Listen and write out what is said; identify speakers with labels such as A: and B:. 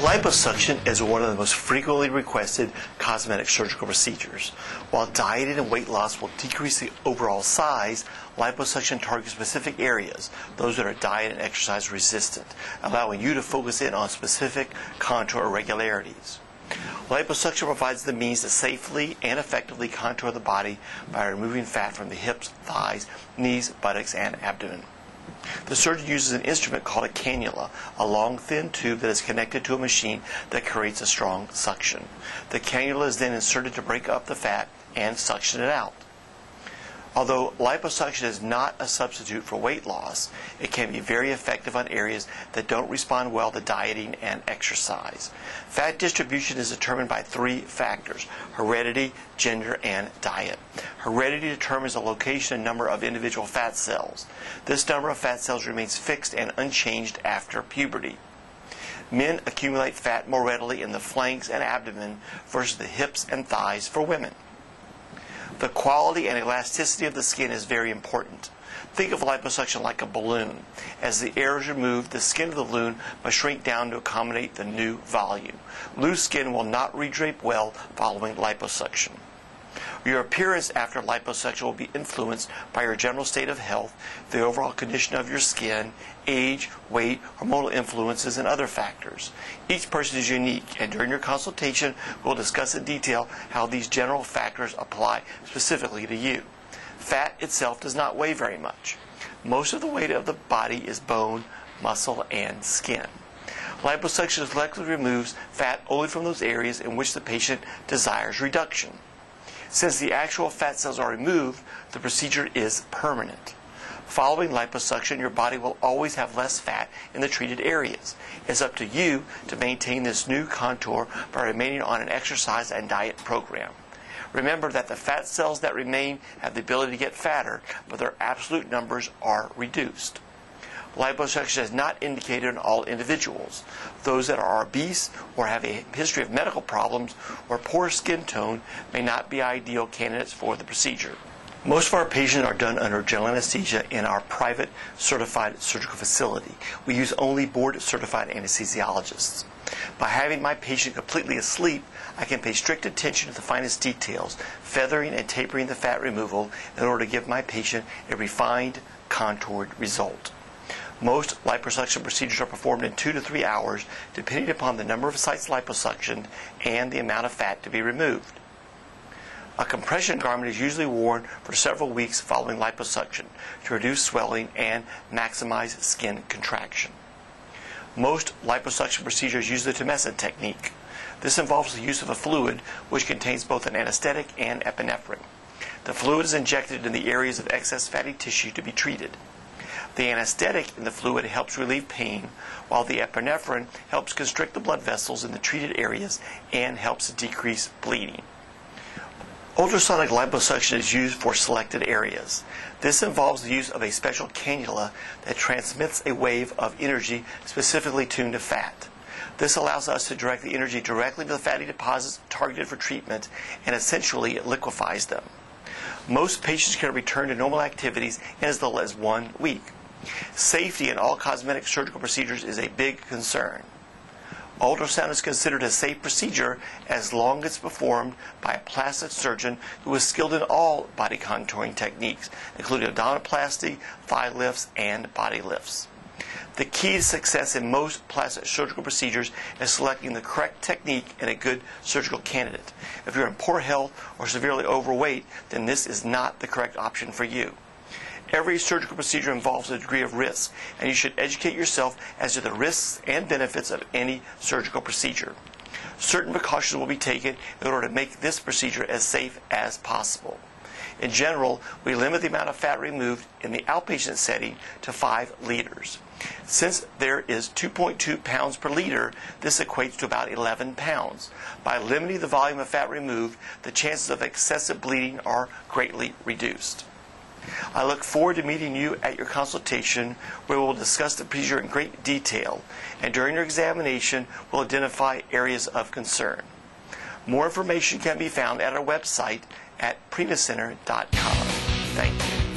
A: Liposuction is one of the most frequently requested cosmetic surgical procedures. While dieting and weight loss will decrease the overall size, liposuction targets specific areas, those that are diet and exercise resistant, allowing you to focus in on specific contour irregularities. Liposuction provides the means to safely and effectively contour the body by removing fat from the hips, thighs, knees, buttocks, and abdomen. The surgeon uses an instrument called a cannula, a long, thin tube that is connected to a machine that creates a strong suction. The cannula is then inserted to break up the fat and suction it out. Although liposuction is not a substitute for weight loss, it can be very effective on areas that don't respond well to dieting and exercise. Fat distribution is determined by three factors: heredity, gender, and diet. Heredity determines the location and number of individual fat cells. This number of fat cells remains fixed and unchanged after puberty. Men accumulate fat more readily in the flanks and abdomen versus the hips and thighs for women. The quality and elasticity of the skin is very important. Think of liposuction like a balloon. As the air is removed, the skin of the balloon must shrink down to accommodate the new volume. Loose skin will not redrape well following liposuction. Your appearance after liposuction will be influenced by your general state of health, the overall condition of your skin, age, weight, hormonal influences, and other factors. Each person is unique, and during your consultation, we'll discuss in detail how these general factors apply specifically to you. Fat itself does not weigh very much. Most of the weight of the body is bone, muscle, and skin. Liposuction selectively removes fat only from those areas in which the patient desires reduction. Since the actual fat cells are removed, the procedure is permanent. Following liposuction, your body will always have less fat in the treated areas. It's up to you to maintain this new contour by remaining on an exercise and diet program. Remember that the fat cells that remain have the ability to get fatter, but their absolute numbers are reduced. Liposuction is not indicated in all individuals. Those that are obese or have a history of medical problems or poor skin tone may not be ideal candidates for the procedure. Most of our patients are done under general anesthesia in our private certified surgical facility. We use only board-certified anesthesiologists. By having my patient completely asleep, I can pay strict attention to the finest details, feathering and tapering the fat removal in order to give my patient a refined, contoured result. Most liposuction procedures are performed in 2 to 3 hours, depending upon the number of sites liposuctioned and the amount of fat to be removed. A compression garment is usually worn for several weeks following liposuction to reduce swelling and maximize skin contraction. Most liposuction procedures use the tumescent technique. This involves the use of a fluid which contains both an anesthetic and epinephrine. The fluid is injected in the areas of excess fatty tissue to be treated. The anesthetic in the fluid helps relieve pain, while the epinephrine helps constrict the blood vessels in the treated areas and helps to decrease bleeding. Ultrasonic liposuction is used for selected areas. This involves the use of a special cannula that transmits a wave of energy specifically tuned to fat. This allows us to direct the energy directly to the fatty deposits targeted for treatment, and essentially it liquefies them. Most patients can return to normal activities in as little as 1 week. Safety in all cosmetic surgical procedures is a big concern. Ultrasound is considered a safe procedure as long as it's performed by a plastic surgeon who is skilled in all body contouring techniques, including abdominoplasty, thigh lifts, and body lifts. The key to success in most plastic surgical procedures is selecting the correct technique and a good surgical candidate. If you're in poor health or severely overweight, then this is not the correct option for you. Every surgical procedure involves a degree of risk, and you should educate yourself as to the risks and benefits of any surgical procedure. Certain precautions will be taken in order to make this procedure as safe as possible. In general, we limit the amount of fat removed in the outpatient setting to 5 liters. Since there is 2.2 pounds per liter, this equates to about 11 pounds. By limiting the volume of fat removed, the chances of excessive bleeding are greatly reduced. I look forward to meeting you at your consultation, where we will discuss the procedure in great detail, and during your examination we'll identify areas of concern. More information can be found at our website at primacenter.com. Thank you.